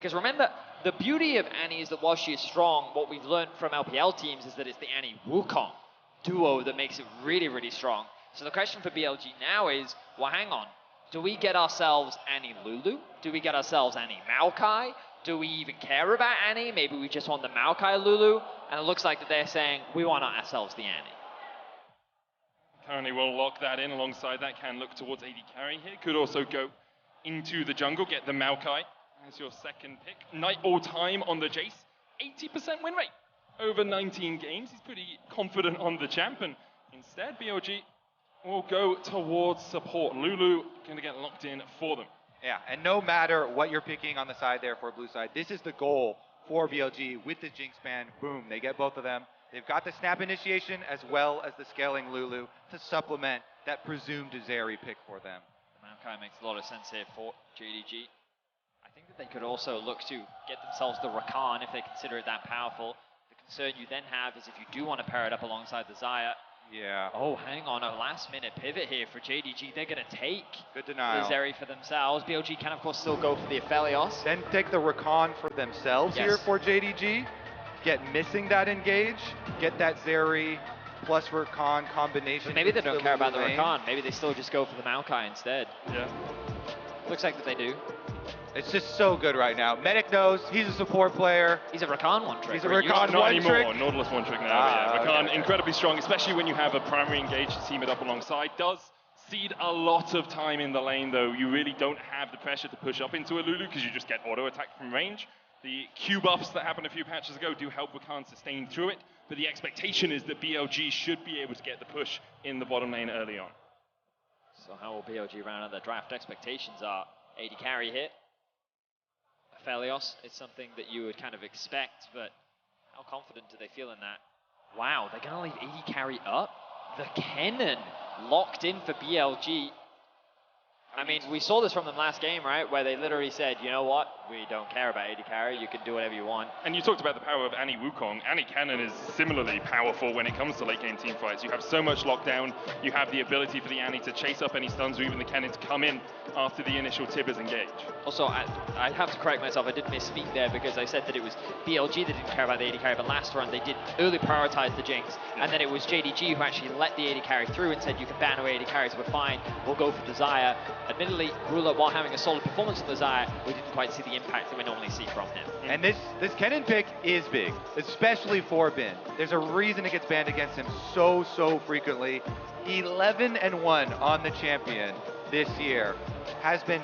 Because remember, the beauty of Annie is that while she is strong, what we've learned from LPL teams is that it's the Annie-Wukong duo that makes it really, really strong. So the question for BLG now is, well, hang on. Do we get ourselves Annie Lulu? Do we get ourselves Annie Maokai? Do we even care about Annie? Maybe we just want the Maokai Lulu? And it looks like that they're saying, we want ourselves the Annie. Currently will lock that in. Alongside that, can look towards AD carry here. Could also go into the jungle, get the Maokai as your second pick. Night all time on the Jayce. 80% win rate over 19 games. He's pretty confident on the champ. And instead, BLG will go towards support. Lulu going to get locked in for them. Yeah, and no matter what you're picking on the side there for blue side, this is the goal for BLG with the Jinx ban. Boom, they get both of them. They've got the snap initiation as well as the scaling Lulu to supplement that presumed Zeri pick for them. Maokai makes a lot of sense here for JDG. I think that they could also look to get themselves the Rakan if they consider it that powerful. The concern you then have is if you do want to pair it up alongside the Xayah. Yeah. Oh, hang on, a last minute pivot here for JDG. They're going to take Good denial. the Zeri for themselves. BLG can, of course, still go for the Aphelios. Then take the Rakan for themselves here for JDG. Get missing that engage. Get that Zeri plus Rakan combination. But maybe they don't care about the Vayne. Rakan. Maybe they still just go for the Maokai instead. Yeah. Looks like that they do. It's just so good right now. Medic knows he's a support player. He's a Rakan one trick. He's a Or he used Rakan to Not one anymore. trick. Nautilus one trick now. But yeah. Rakan incredibly strong, especially when you have a primary engage to team it up alongside. Does cede a lot of time in the lane, though. You really don't have the pressure to push up into a Lulu because you just get auto attack from range. The Q buffs that happened a few patches ago do help Rakan sustain through it, but the expectation is that BLG should be able to get the push in the bottom lane early on. So how will BLG round out their draft? Expectations are AD carry hit. Aphelios is something that you would kind of expect, but how confident do they feel in that? Wow, they're going to leave AD carry up? The Kennen locked in for BLG. I mean, we saw this from them last game, right? Where they literally said, you know what? We don't care about AD carry. You can do whatever you want. And you talked about the power of Annie Wukong. Annie Kennen is similarly powerful when it comes to late game team fights. You have so much lockdown. You have the ability for the Annie to chase up any stuns or even the Kennen to come in after the initial Tibbers engage. Also, I have to correct myself. I did misspeak there because I said that it was BLG that didn't care about the AD carry, but last run they did early prioritize the Jinx. And then it was JDG who actually let the AD carry through and said, you can ban away AD carries, we're fine. We'll go for the Xayah. Admittedly, Ruler, while having a solid performance on the Xayah, we didn't quite see the impact that we normally see from him. And this Kennen pick is big, especially for Bin. There's a reason it gets banned against him so frequently. 11-1 on the champion this year. Has been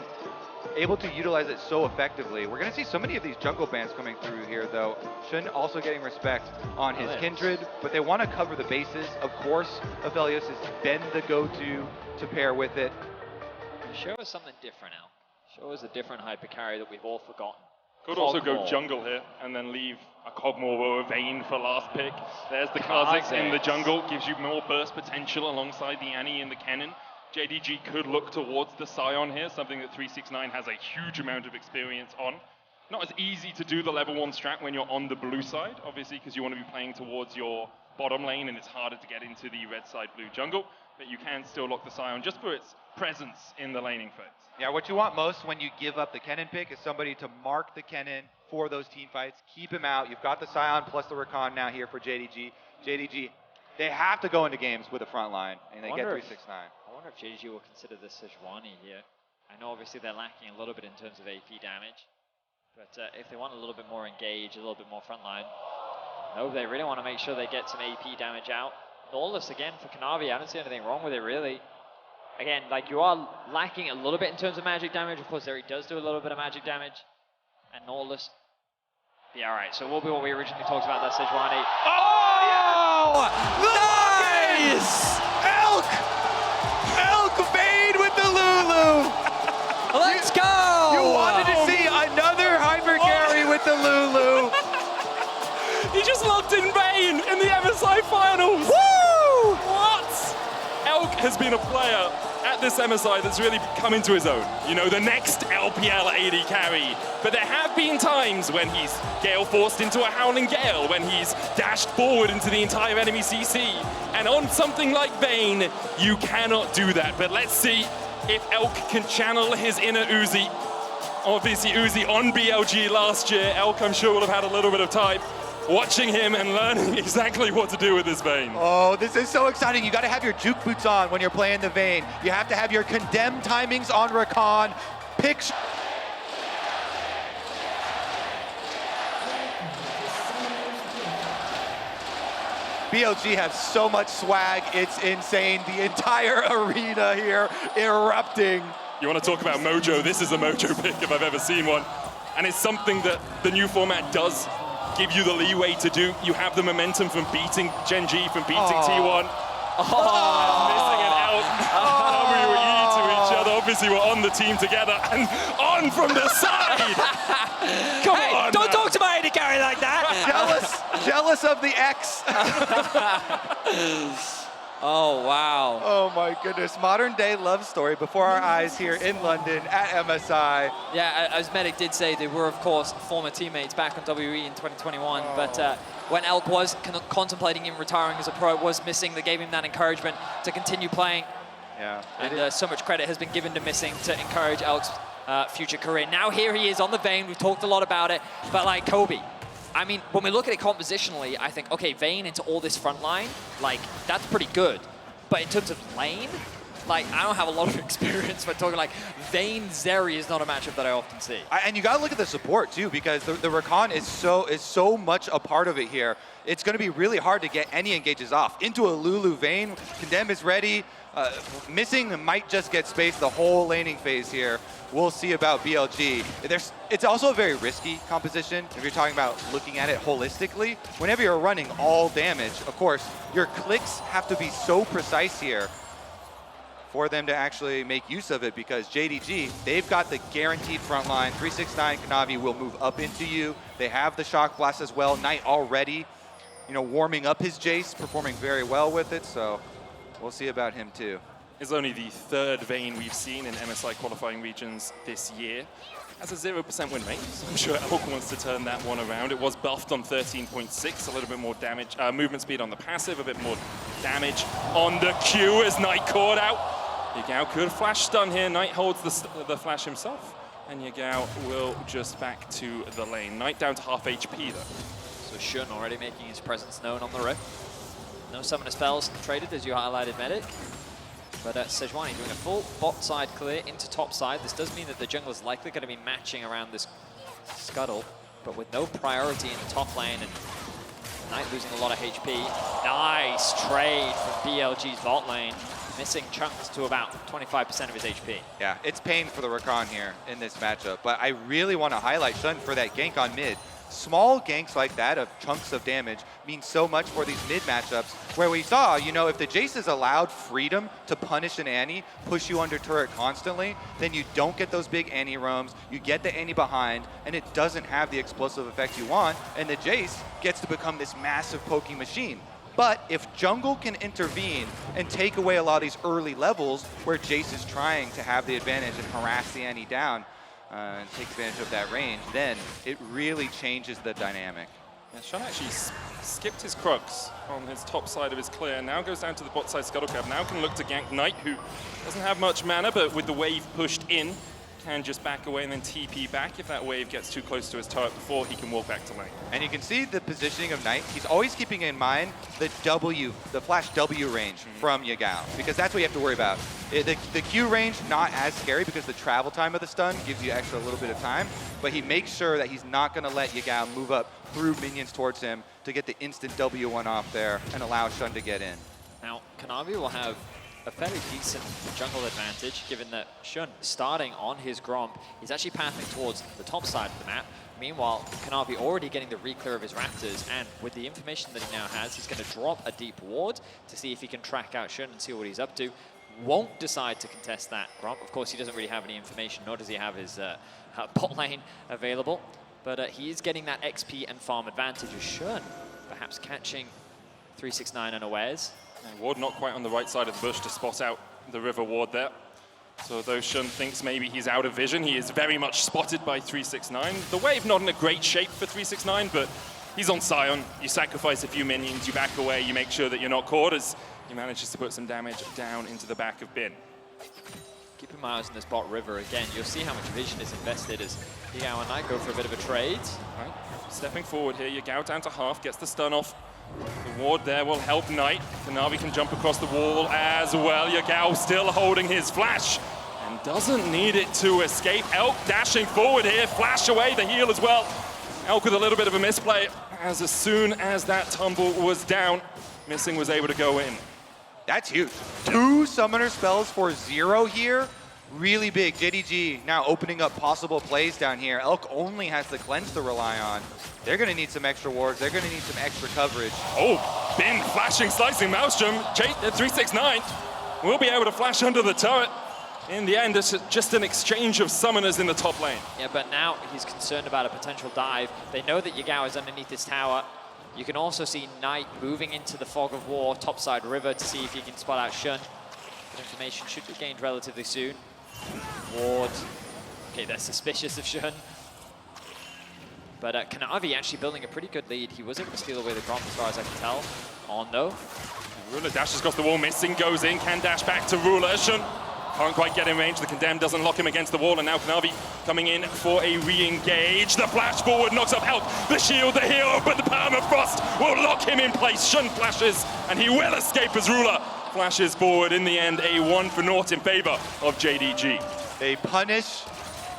able to utilize it so effectively. We're going to see so many of these jungle bans coming through here, though. Shun also getting respect on his kindred, but they want to cover the bases. Of course, Aphelios has been the go-to to pair with it. Show us something different, Al. Show us a different hyper carry that we've all forgotten. Could also go jungle here and then leave a Kog'Maw or a Vayne for last pick. There's the Kha'Zix in the jungle, gives you more burst potential alongside the Annie and the Kennen. JDG could look towards the Sion here, something that 369 has a huge amount of experience on. Not as easy to do the level 1 strat when you're on the blue side, obviously, because you want to be playing towards your bottom lane and it's harder to get into the red side blue jungle, but you can still lock the Sion just for its presence in the laning phase. Yeah, what you want most when you give up the Kennen pick is somebody to mark the Kennen for those team fights, keep him out. You've got the Sion plus the Rakan now here for JDG. JDG, they have to go into games with a front line, and they get 369. I wonder if JDG will consider this Sejuani here. I know obviously they're lacking a little bit in terms of AP damage, but if they want a little bit more engage, a little bit more frontline, no, they really want to make sure they get some AP damage out. Nautilus again for Kanavi, I don't see anything wrong with it really. Again, like you are lacking a little bit in terms of magic damage. Of course, Zeri does do a little bit of magic damage. And Nautilus, yeah, alright, so we'll be what we originally talked about, that Sejuani. Oh, yeah! Nice! Elk Vayne with the Lulu! Let's go! You wanted to see another hyper carry with the Lulu. He just locked in Vayne in the MSI Finals! Woo! What? Elk has been a player at this MSI that's really come into his own. You know, the next LPL AD carry. But there have been times when he's Gale forced into a Howling Gale, when he's dashed forward into the entire enemy CC. And on something like Vayne, you cannot do that. But let's see if Elk can channel his inner Uzi obviously Uzi on BLG last year. Elk, I'm sure, will have had a little bit of time watching him and learning exactly what to do with this Vayne. Oh, this is so exciting. You got to have your juke boots on when you're playing the Vayne. You have to have your condemned timings on Rakan. BLG has so much swag, it's insane. The entire arena here erupting. You want to talk about mojo? This is a mojo pick if I've ever seen one. And it's something that the new format does give you the leeway to do. You have the momentum from beating Gen G, from beating T1. Missing an out. We were to each other. Obviously, we're on the team together and on from the side. Come on, don't talk to my AD carry like that. Jealous of the X. Oh, wow. Oh my goodness, modern day love story before our eyes here in London at MSI. Yeah, as Medic did say, they were, of course, former teammates back on WE in 2021, but when Elk was contemplating him retiring as a pro, was missing, they gave him that encouragement to continue playing. Yeah. And so much credit has been given to Missing to encourage Elk's future career. Now here he is on the Vayne, we've talked a lot about it, but like Kobe, I mean, when we look at it compositionally, I think, okay, Vayne into all this front line, like, that's pretty good. But in terms of lane, like, I don't have a lot of experience, but talking like Vayne Zeri is not a matchup that I often see. And you gotta look at the support too, because the Rakan is so much a part of it here. It's gonna be really hard to get any engages off. Into a Lulu Vayne, Condemn is ready. Missing might just get spaced the whole laning phase here. We'll see about BLG. It's also a very risky composition if you're talking about looking at it holistically. Whenever you're running all damage, of course, your clicks have to be so precise here for them to actually make use of it, because JDG, they've got the guaranteed front line. 369 Kanavi will move up into you. They have the Shock Blast as well. Knight already, warming up his Jayce, performing very well with it, so we'll see about him too. It's only the third Vayne we've seen in MSI qualifying regions this year. Has a 0% win rate, so I'm sure Elk wants to turn that one around. It was buffed on 13.6, a little bit more damage, movement speed on the passive, a bit more damage on the Q as Knight caught out. Yagao could flash stun here. Knight holds the flash himself, and Yagao will just back to the lane. Knight down to half HP though. So Shun already making his presence known on the Rift. No summoner spells traded, as you highlighted, Medic. But Sejuani doing a full bot side clear into top side. This does mean that the jungle is likely going to be matching around this scuttle, but with no priority in the top lane, and Knight losing a lot of HP. Nice trade from BLG's bot lane, missing chunks to about 25% of his HP. Yeah, it's pain for the Rakan here in this matchup, but I really want to highlight Shun for that gank on mid. Small ganks like that of chunks of damage mean so much for these mid matchups, where we saw, if the Jayce is allowed freedom to punish an Annie, push you under turret constantly, then you don't get those big Annie roams, you get the Annie behind, and it doesn't have the explosive effect you want, and the Jayce gets to become this massive poking machine. But if jungle can intervene and take away a lot of these early levels where Jayce is trying to have the advantage and harass the Annie down, and take advantage of that range, then it really changes the dynamic. Yeah, Shun actually skipped his Crux on his top side of his clear, now goes down to the bot side scuttle crab, now can look to gank Knight, who doesn't have much mana, but with the wave pushed in, can just back away and then TP back if that wave gets too close to his turret before he can walk back to lane. And you can see the positioning of Knight. He's always keeping in mind the flash W range from Yagao, because that's what you have to worry about. The Q range, not as scary because the travel time of the stun gives you extra a little bit of time, but he makes sure that he's not going to let Yagao move up through minions towards him to get the instant W1 off there and allow Shun to get in. Now, Kanavi will have a fairly decent jungle advantage, given that Shun, starting on his Gromp, is actually pathing towards the top side of the map. Meanwhile, Kanavi already getting the re-clear of his Raptors, and with the information that he now has, he's going to drop a deep ward to see if he can track out Shun and see what he's up to. Won't decide to contest that Gromp. Of course, he doesn't really have any information, nor does he have his bot lane available. But he is getting that XP and farm advantage of Shun, perhaps catching 369 unawares. And Ward not quite on the right side of the bush to spot out the river ward there. So though Shun thinks maybe he's out of vision, he is very much spotted by 369. The wave not in a great shape for 369, but he's on Sion. You sacrifice a few minions, you back away, you make sure that you're not caught as he manages to put some damage down into the back of Bin. keep him eyes on this bot river again. You'll see how much vision is invested as Yagao and Knight go for a bit of a trade. Right. Stepping forward here, Yagao down to half, gets the stun off. The ward there will help Knight. Kanavi can jump across the wall as well. Yagao still holding his flash and doesn't need it to escape. Elk dashing forward here, flash away the heal as well. Elk with a little bit of a misplay as soon as that tumble was down, Missing was able to go in. That's huge. 2 summoner spells for 0 here. Really big. JDG now opening up possible plays down here. Elk only has the cleanse to rely on. They're going to need some extra wards. They're going to need some extra coverage. Oh, Bin flashing, slicing Maelstrom. Jayce at 369 will be able to flash under the turret. In the end, it's just an exchange of summoners in the top lane. Yeah, but now he's concerned about a potential dive. They know that Yagao is underneath this tower. You can also see Knight moving into the fog of war, topside river, to see if he can spot out Shun. That information should be gained relatively soon. Ward. Okay, they're suspicious of Shun. But Kanavi actually building a pretty good lead. He was able to steal away the Gromp as far as I can tell. On though. Ruler dashes across the wall, Missing goes in, can dash back to Ruler. Shun can't quite get in range. The Condemned doesn't lock him against the wall, and now Kanavi coming in for a re-engage. The flash forward knocks up Elk. The shield, the heal, but the permafrost will lock him in place. Shun flashes, and he will escape as Ruler flashes forward. In the end, a 1-0 in favor of JDG. They punish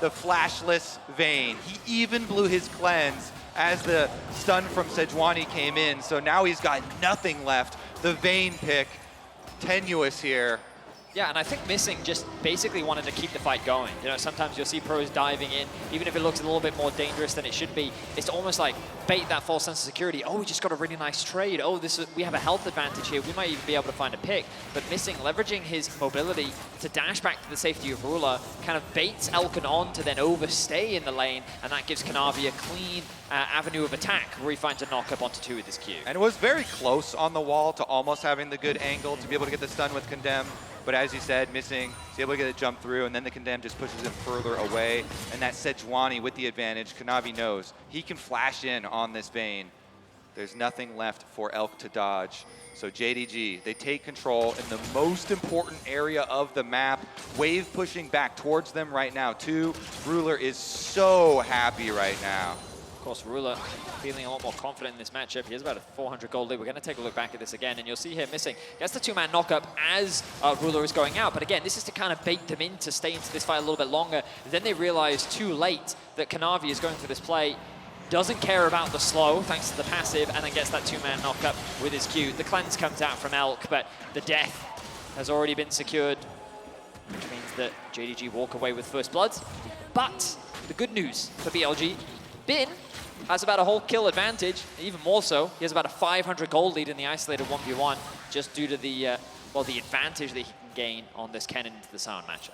the flashless Vayne. He even blew his cleanse as the stun from Sejuani came in, so now he's got nothing left. The Vayne pick, tenuous here. Yeah, and I think Missing just basically wanted to keep the fight going. You know, sometimes you'll see pros diving in, even if it looks a little bit more dangerous than it should be. It's almost like bait that false sense of security. Oh, we just got a really nice trade. Oh, we have a health advantage here. We might even be able to find a pick. But Missing, leveraging his mobility to dash back to the safety of Ruler, kind of baits Elkin on to then overstay in the lane, and that gives Kanavi a clean avenue of attack where he finds a knock-up onto 2 with his Q. And it was very close on the wall to almost having the good angle to be able to get the stun with Condemned. But as you said, Missing, he's able to get a jump through, and then the Condemned just pushes him further away. And that Sejuani with the advantage, Kanavi knows he can flash in on this Vayne. There's nothing left for Elk to dodge. So JDG, they take control in the most important area of the map. Wave pushing back towards them right now, too. Ruler is so happy right now. Of course, Ruler feeling a lot more confident in this matchup. He has about a 400 gold lead. We're going to take a look back at this again, and you'll see here Missing gets the 2-man knockup as Ruler is going out. But again, this is to kind of bait them in to stay into this fight a little bit longer. Then they realize too late that Kanavi is going for this play. Doesn't care about the slow, thanks to the passive, and then gets that 2-man knockup with his Q. The cleanse comes out from Elk, but the death has already been secured, which means that JDG walk away with first blood. But the good news for BLG, Bin has about a whole kill advantage, even more so. He has about a 500 gold lead in the isolated 1v1, just due to the, well, the advantage that he can gain on this Kennen into the Sion matchup.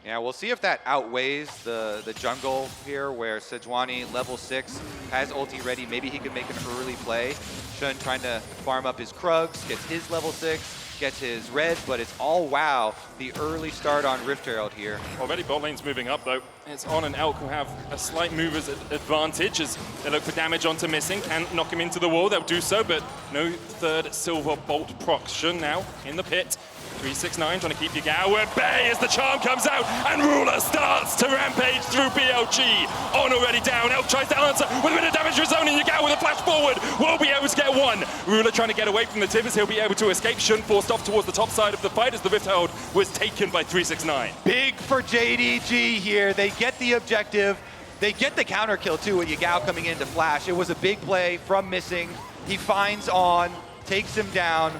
Yeah, we'll see if that outweighs the jungle here, where Sejuani, level 6, has ulti ready. Maybe he could make an early play. Shun trying to farm up his Krugs, gets his level 6, gets his red, but it's all WoW. The early start on Rift Herald here. Already bot lane's moving up, though. It's On and Elk who have a slight mover's advantage as they look for damage onto Missing. Can knock him into the wall, they'll do so, but no third silver bolt proc. Shun now in the pit. 369 trying to keep Yagao at bay as the charm comes out, and Ruler starts to rampage through BLG. On already down, Elk tries to answer with a bit of damage to his own, and Yagao with a flash forward will be able to get 1. Ruler trying to get away from the Tibbers, he'll be able to escape. Shun forced off towards the top side of the fight as the Rift Herald was taken by 369. Big for JDG here. They get the objective. They get the counter kill too with Yagao coming in to flash. It was a big play from Missing. He finds On, takes him down.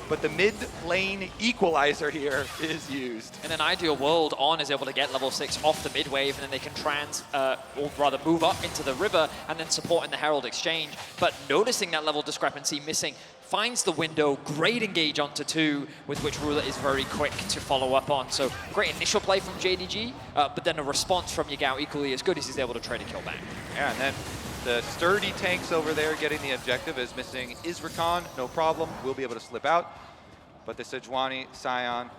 But the mid lane equalizer here is used. In an ideal world, On is able to get level 6 off the mid wave, and then they can or rather move up into the river and then support in the Herald exchange. But noticing that level discrepancy, Missing finds the window, great engage onto 2, with which Ruler is very quick to follow up on. So great initial play from JDG, but then a response from Yagao equally as good as he's able to trade a kill back. Yeah, and then the sturdy tanks over there getting the objective is Missing is Rakan, no problem. We'll be able to slip out. But the Sejuani, Sion,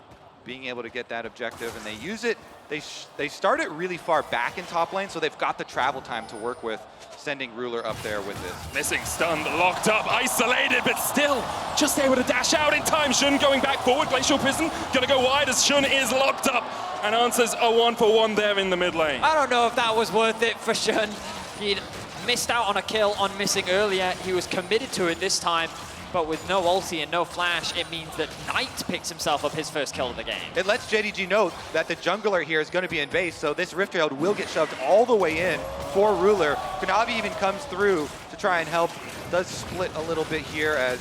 being able to get that objective, and they use it. They start it really far back in top lane, so they've got the travel time to work with. sending Ruler up there with this. Missing, stunned, locked up, isolated, but still just able to dash out in time. Shun going back forward, Glacial Prison gonna go wide as Shun is locked up and answers a 1-for-1 there in the mid lane. I don't know if that was worth it for Shun. He'd missed out on a kill on missing earlier. He was committed to it this time, but with no ulti and no flash, it means that Knight picks himself up his first kill of the game. It lets JDG know that the jungler here is going to be in base, so this Rift Herald will get shoved all the way in for Ruler. Kanavi even comes through to try and help. Does split a little bit here as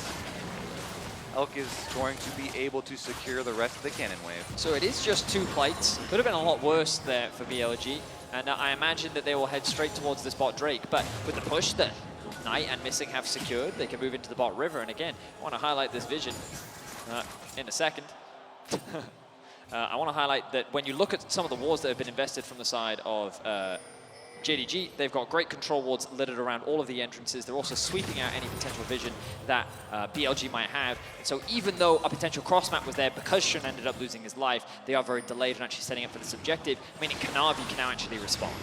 Elk is going to be able to secure the rest of the cannon wave. So it is just 2 plates. Could have been a lot worse there for BLG. And I imagine that they will head straight towards this bot Drake. But with the push that Knight and Missing have secured, they can move into the bot River. And again, I want to highlight this vision in a second. I want to highlight that when you look at some of the wards that have been invested from the side of JDG, they've got great control wards littered around all of the entrances. They're also sweeping out any potential vision that BLG might have. And so even though a potential cross map was there, because Shun ended up losing his life, they are very delayed in actually setting up for this objective, meaning Kanavi can now actually respond.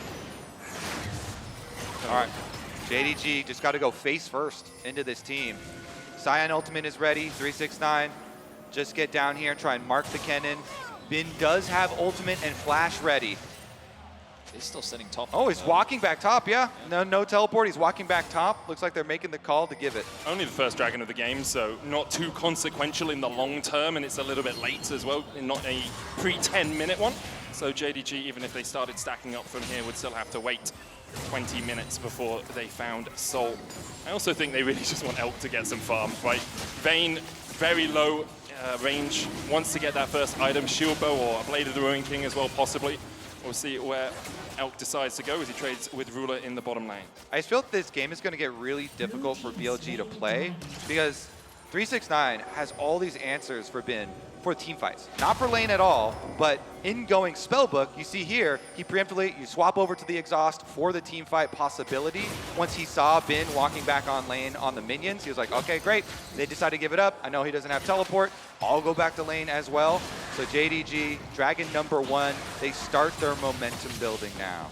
All right, JDG just got to go face first into this team. Sion ultimate is ready, 369. Just get down here and try and mark the Kennen. Bin does have ultimate and flash ready. He's still sitting top. Oh, he's walking back top, yeah. No teleport, he's walking back top. Looks like they're making the call to give it. Only the first dragon of the game, so not too consequential in the long term, and it's a little bit late as well, not a pre-10-minute one. So JDG, even if they started stacking up from here, would still have to wait 20 minutes before they found Soul. I also think they really just want Elk to get some farm, right? Vayne, very low range, wants to get that first item, Shield Bow or a Blade of the Ruin King as well, possibly. We'll see where Elk decides to go as he trades with Ruler in the bottom lane. I just feel that this game is going to get really difficult for BLG to play because 369 has all these answers for Bin for team fights. Not for lane at all, but in going spellbook, you see here, he preemptively, you swap over to the exhaust for the team fight possibility. Once he saw Bin walking back on lane on the minions, he was like, okay, great. They decided to give it up. I know he doesn't have teleport. I'll go back to lane as well. So JDG, Dragon number 1, they start their momentum building now.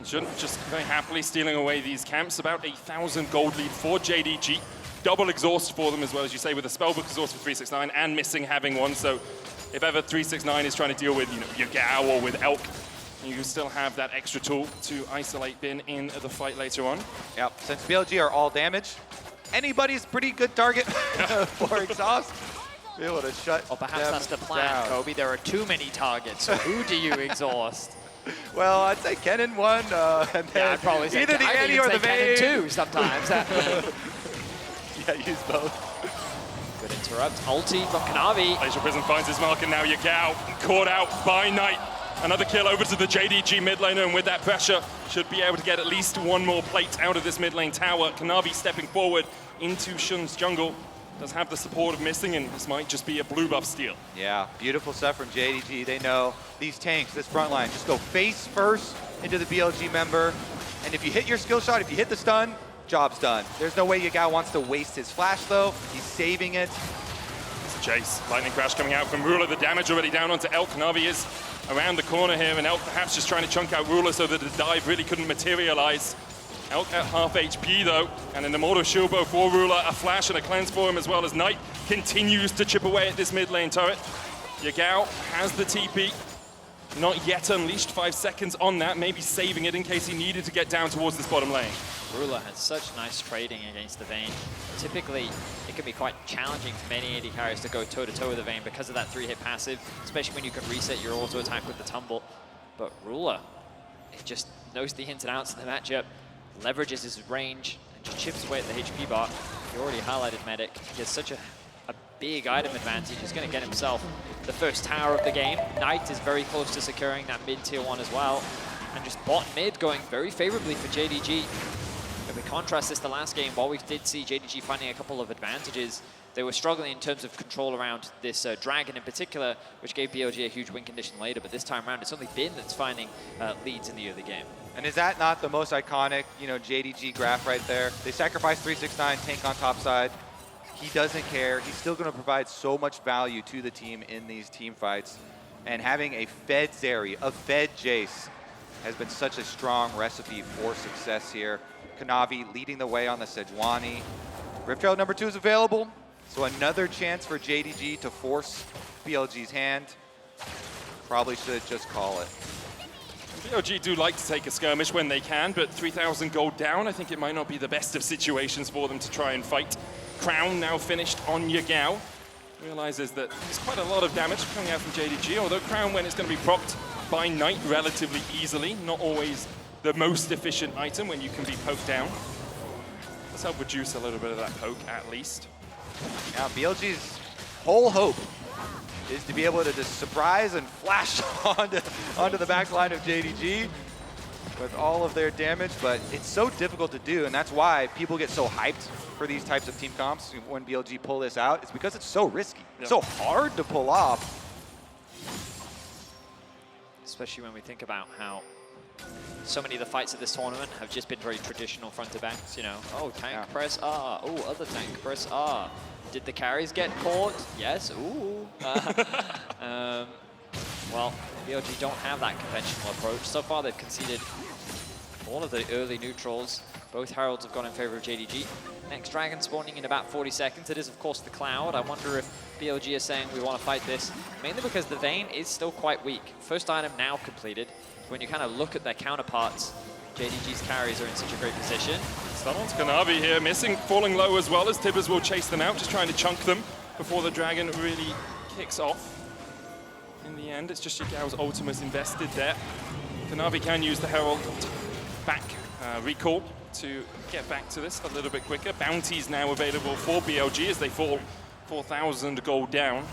Shun just very happily stealing away these camps. About 1,000 gold lead for JDG. Double exhaust for them as well, as you say, with a spellbook exhaust for 369 and Missing having one. So if ever 369 is trying to deal with, Yagao or with Elk, you still have that extra tool to isolate Bin in the fight later on. Yep, since BLG are all damage, anybody's pretty good target for exhaust. Be able to shut Or perhaps them that's the plan, down. Kobe. There are too many targets. So who do you exhaust? Well, I'd say Kennen one, and then Yeah, I'd probably say either the I'd Annie even or the say Kennen Vayne. too sometimes. Yeah, use both. Good interrupt. Ulti from Kanavi. Glacial Prison finds his mark, and now Yagao caught out by Knight. Another kill over to the JDG mid laner, and with that pressure, should be able to get at least one more plate out of this mid lane tower. Kanavi stepping forward into Shun's jungle. Does have the support of Missing, and this might just be a blue buff steal. Yeah, beautiful stuff from JDG. They know these tanks, this front line, just go face first into the BLG member. And if you hit your skill shot, if you hit the stun, job's done. There's no way Yagao wants to waste his flash though. He's saving it. It's Jayce, lightning crash coming out from Ruler. The damage already down onto Elk. Kanavi is around the corner here, and Elk perhaps just trying to chunk out Ruler so that the dive really couldn't materialize. Elk at half HP though, and an Immortal Shield Bow for Ruler, a flash and a cleanse for him, as well as Knight continues to chip away at this mid lane turret. Yagao has the TP, not yet unleashed, 5 seconds on that, maybe saving it in case he needed to get down towards this bottom lane. Ruler has such nice trading against the Vayne. Typically, it can be quite challenging for many AD carries to go toe-to-toe with the Vayne because of that 3-hit passive, especially when you can reset your auto attack with the tumble. But Ruler, he just knows the ins and outs of the matchup, leverages his range, and just chips away at the HP bar. You already highlighted Medic. He has such a big item advantage. He's going to get himself the first tower of the game. Knight is very close to securing that mid-tier 1 as well. And just bot mid going very favorably for JDG. If we contrast this to last game, while we did see JDG finding a couple of advantages, they were struggling in terms of control around this Dragon in particular, which gave BLG a huge win condition later. But this time around, it's only Bin that's finding leads in the early game. And is that not the most iconic, JDG graph right there? They sacrifice 369, tank on top side. He doesn't care. He's still going to provide so much value to the team in these team fights. And having a fed Zeri, a fed Jayce, has been such a strong recipe for success here. Kanavi leading the way on the Sejuani. Rift Herald #2 is available, so another chance for JDG to force BLG's hand. Probably should just call it. BLG do like to take a skirmish when they can, but 3,000 gold down, I think it might not be the best of situations for them to try and fight. Crown now finished on Yagao. Realizes that there's quite a lot of damage coming out from JDG, although Crown, when it's going to be propped by Knight relatively easily, not always the most efficient item when you can be poked down. Let's help reduce a little bit of that poke, at least. Now, BLG's whole hope is to be able to just surprise and flash onto the back line of JDG with all of their damage, but it's so difficult to do, and that's why people get so hyped for these types of team comps when BLG pull this out. It's because it's so risky. Yep. It's so hard to pull off. Especially when we think about how so many of the fights at this tournament have just been very traditional front to backs, you know. Oh, tank press R. Oh, other tank press R. Did the carries get caught? Yes. Ooh. Well, BLG don't have that conventional approach. So far, they've conceded all of the early neutrals. Both Heralds have gone in favor of JDG. Next Dragon spawning in about 40 seconds. It is, of course, the Cloud. I wonder if BLG is saying we want to fight this, mainly because the Vayne is still quite weak. First item now completed. When you kind of look at their counterparts, JDG's carries are in such a great position. Stun on to Kanavi here, missing, falling low as well as Tibbers will chase them out, just trying to chunk them before the Dragon really kicks off. In the end, it's just Yagao's ultimate invested there. Kanavi can use the Herald back recall to get back to this a little bit quicker. Bounties now available for BLG as they fall 4,000 gold down.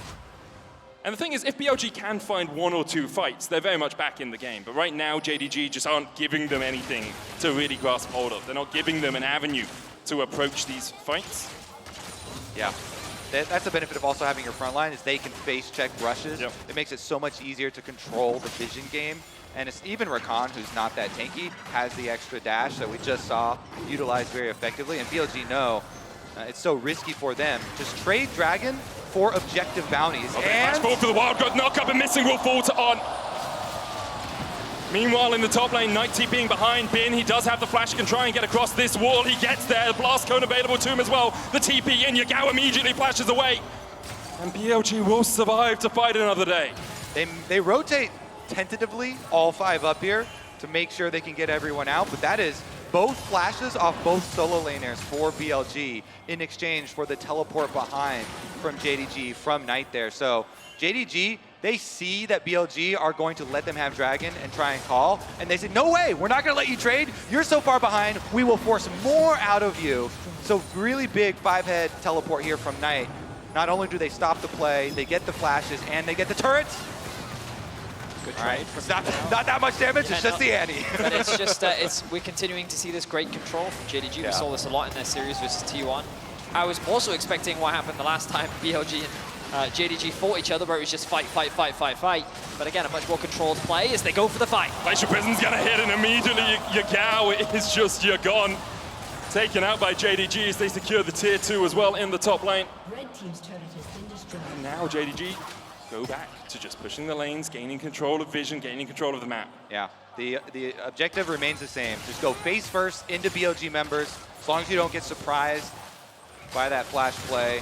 And the thing is, if BLG can find 1 or 2 fights, they're very much back in the game. But right now, JDG just aren't giving them anything to really grasp hold of. They're not giving them an avenue to approach these fights. Yeah. That's the benefit of also having your front line, is they can face check rushes. Yep. It makes it so much easier to control the vision game. And it's even Rakan, who's not that tanky, has the extra dash that we just saw utilized very effectively. And BLG know it's so risky for them. Just trade Dragon for objective bounties. Okay, and flash forward for the Wild God, knock up and missing will fall to On. Meanwhile, in the top lane, Knight TPing behind Bin. He does have the flash, can try and get across this wall. He gets there, the blast cone available to him as well. The TP in, Yagao immediately flashes away. And BLG will survive to fight another day. They rotate tentatively all 5 up here to make sure they can get everyone out, but that is both flashes off both solo laners for BLG in exchange for the teleport behind from JDG from Knight there. So JDG, they see that BLG are going to let them have Dragon and try and call, and they say, no way, we're not gonna let you trade. You're so far behind, we will force more out of you. So really big 5-head teleport here from Knight. Not only do they stop the play, they get the flashes, and they get the turrets. Good All trade. right, it's not that much damage, Yeah, it's just the ante. But it's just, we're continuing to see this great control from JDG. Yeah. We saw this a lot in their series versus T1. I was also expecting what happened the last time BLG and JDG fought each other, where it was just fight, fight, fight, fight, fight. But again, a much more controlled play as they go for the fight. Glacier Prison's gonna hit, and immediately Yagao is just gone. Taken out by JDG as they secure the tier 2 as well in the top lane. Red team's turret has been destroyed. And now JDG go back to just pushing the lanes, gaining control of vision, gaining control of the map. Yeah, the objective remains the same. Just go face first into BLG members. As long as you don't get surprised by that flash play,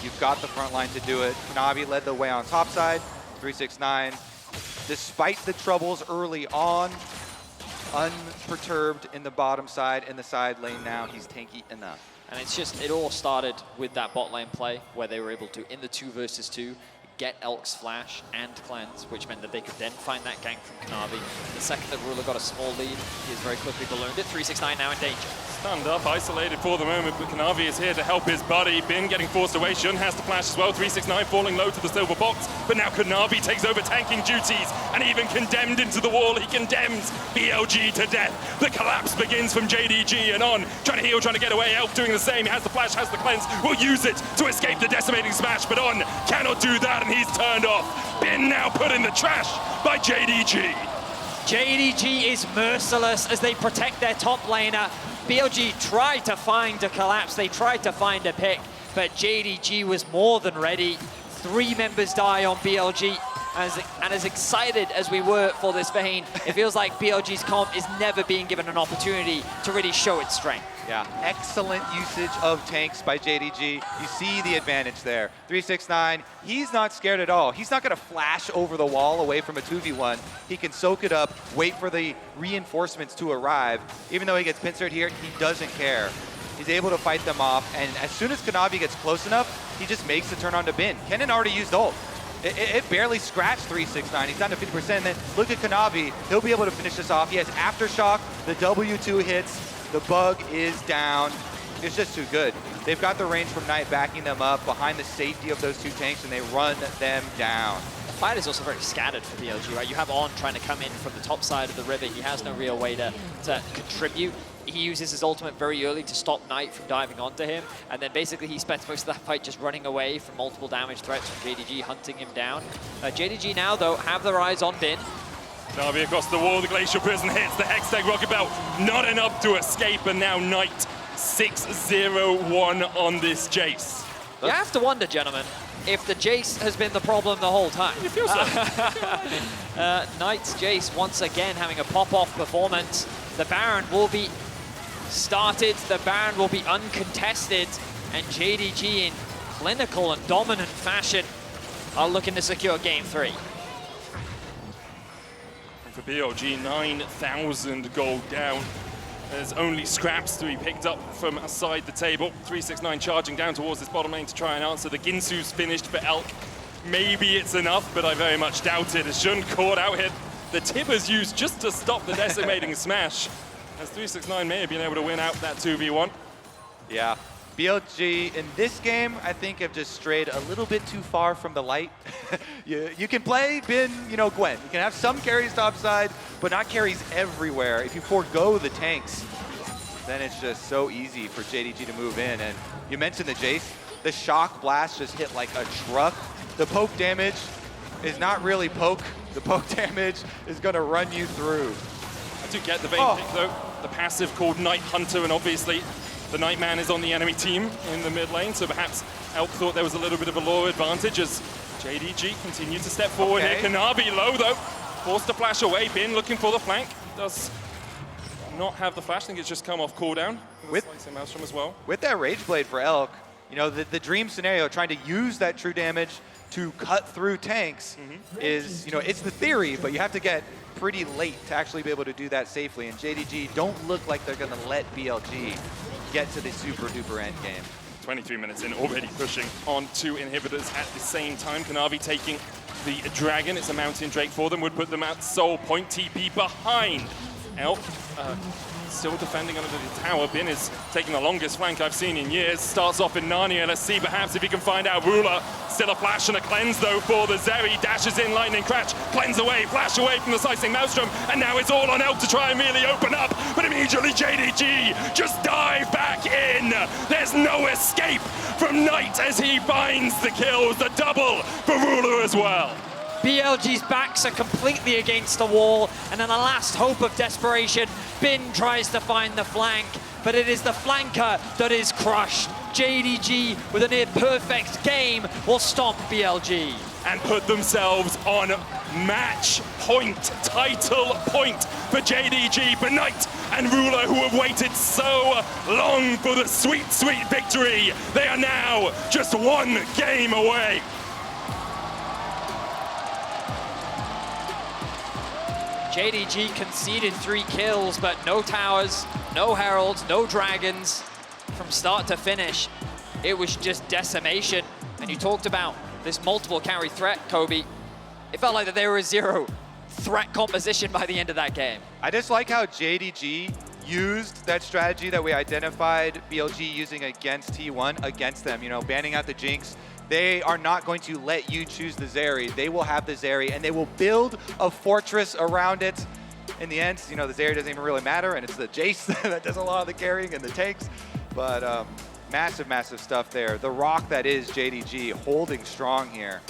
you've got the front line to do it. Kanavi led the way on top side, 369. Despite the troubles early on, unperturbed in the bottom side, in the side lane now, he's tanky enough. And it's just, it all started with that bot lane play where they were able to, in the 2 versus 2, get Elk's flash and cleanse, which meant that they could then find that gank from Kanavi. The second that Ruler got a small lead, he has very quickly ballooned it. 369 now in danger. Stunned up, isolated for the moment, but Kanavi is here to help his buddy. Bin getting forced away, Shun has to flash as well. 369 falling low to the silver box, but now Kanavi takes over tanking duties, and even condemned into the wall, he condemns BLG to death. The collapse begins from JDG and On, trying to heal, trying to get away. Elk doing the same, he has the flash, has the cleanse, will use it to escape the decimating smash, but On cannot do that, and he's turned off. Bin now put in the trash by JDG. JDG is merciless as they protect their top laner. BLG tried to find a collapse, they tried to find a pick, but JDG was more than ready. 3 members die on BLG. And as excited as we were for this Vayne, it feels like BLG's comp is never being given an opportunity to really show its strength. Yeah, excellent usage of tanks by JDG. You see the advantage there. 369, he's not scared at all. He's not gonna flash over the wall away from a 2v1. He can soak it up, wait for the reinforcements to arrive. Even though he gets pincered here, he doesn't care. He's able to fight them off, and as soon as Kanavi gets close enough, he just makes the turn on to Bin. Kennen already used ult. It barely scratched 369. He's down to 50%. And then look at Kanavi. He'll be able to finish this off. He has Aftershock. The W2 hits. The bug is down. It's just too good. They've got the range from Knight backing them up behind the safety of those two tanks, and they run them down. The fight is also very scattered for BLG, right? You have On trying to come in from the top side of the river. He has no real way to contribute. He uses his ultimate very early to stop Knight from diving onto him, and then basically he spends most of that fight just running away from multiple damage threats from JDG, hunting him down. JDG now, though, have their eyes on Bin. Kanavi across the wall, the Glacial Prison hits the Hextech Rocket Belt, not enough to escape, and now Knight 6-0-1 on this Jayce. You have to wonder, gentlemen, if the Jayce has been the problem the whole time. It feels so. Knight's Jayce once again having a pop-off performance. The Baron will be started, the Baron will be uncontested, and JDG in clinical and dominant fashion are looking to secure game 3. And for BLG, 9,000 gold down. There's only scraps to be picked up from aside the table. 369 charging down towards this bottom lane to try and answer. The Ginsu's finished for Elk. Maybe it's enough, but I very much doubt it. As Shun caught out hit, the Tibbers used just to stop the decimating smash. As 369 may have been able to win out that 2v1. Yeah, BLG in this game, I think, have just strayed a little bit too far from the light. you can play Bin, Gwen. You can have some carries topside, but not carries everywhere. If you forego the tanks, then it's just so easy for JDG to move in. And you mentioned the Jayce. The shock blast just hit like a truck. The poke damage is not really poke. The poke damage is gonna run you through. I do get the Vayne pick though. The passive called Night Hunter, and obviously the Nightman is on the enemy team in the mid lane, so perhaps Elk thought there was a little bit of a lore advantage as JDG continued to step forward here. Kanavi low though, forced to flash away. Bin looking for the flank. Does not have the flash, I think it's just come off cooldown. With Maelstrom as well. With that Rage Blade for Elk, the dream scenario, trying to use that true damage to cut through tanks is, it's the theory, but you have to get pretty late to actually be able to do that safely. And JDG don't look like they're going to let BLG get to the super duper end game. 23 minutes in, already pushing on 2 inhibitors at the same time. Kanavi taking the Dragon. It's a Mountain Drake for them, would put them at Soul Point. TP behind Elk. Still defending under the tower. Bin is taking the longest flank I've seen in years. Starts off in Narnia. Let's see perhaps if he can find out Ruler. Still a flash and a cleanse though for the Zeri. Dashes in, lightning crash, cleanse away, flash away from the slicing Maelstrom. And now it's all on Elk to try and really open up. But immediately JDG just dive back in. There's no escape from Knight as he finds the kills. The double for Ruler as well. BLG's backs are completely against the wall, and in a last hope of desperation, Bin tries to find the flank, but it is the flanker that is crushed. JDG, with a near-perfect game, will stomp BLG. And put themselves on match point, title point for JDG, for Knight and Ruler, who have waited so long for the sweet, sweet victory. They are now just 1 game away. JDG conceded 3 kills, but no towers, no heralds, no dragons. From start to finish, it was just decimation. And you talked about this multiple carry threat, Kobe. It felt like that they were a 0 threat composition by the end of that game. I just like how JDG used that strategy that we identified BLG using against T1 against them, banning out the Jinx. They are not going to let you choose the Zeri. They will have the Zeri, and they will build a fortress around it. In the end, the Zeri doesn't even really matter, and it's the Jayce that does a lot of the carrying and the tanks. But massive, massive stuff there. The rock that is JDG holding strong here.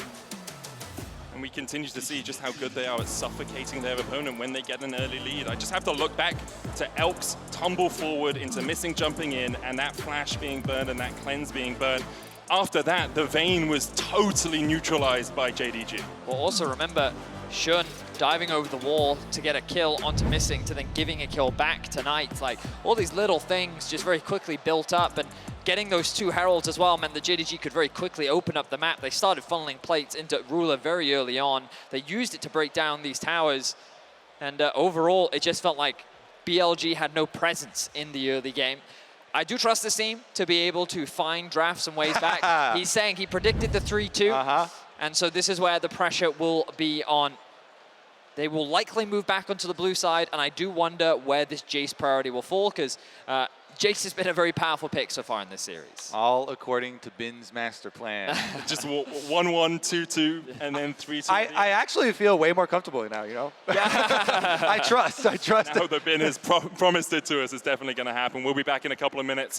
And we continue to see just how good they are at suffocating their opponent when they get an early lead. I just have to look back to Elk's tumble forward into missing jumping in, and that flash being burned and that cleanse being burned. after that, the Vayne was totally neutralized by JDG. Well, also remember, Sion diving over the wall to get a kill onto Missing, to then giving a kill back tonight. Like, all these little things just very quickly built up, and getting those 2 Heralds as well meant that JDG could very quickly open up the map. They started funneling plates into Ruler very early on. They used it to break down these towers, and overall, it just felt like BLG had no presence in the early game. I do trust this team to be able to find drafts and ways back. He's saying he predicted the 3-2, and so this is where the pressure will be on. They will likely move back onto the blue side, and I do wonder where this Jayce priority will fall, because Jayce has been a very powerful pick so far in this series. All according to Bin's master plan. Just 1-1, 2-2, and then 3-2. I actually feel way more comfortable now, you know? I trust. Now that Bin has promised it to us, it's definitely going to happen. We'll be back in a couple of minutes.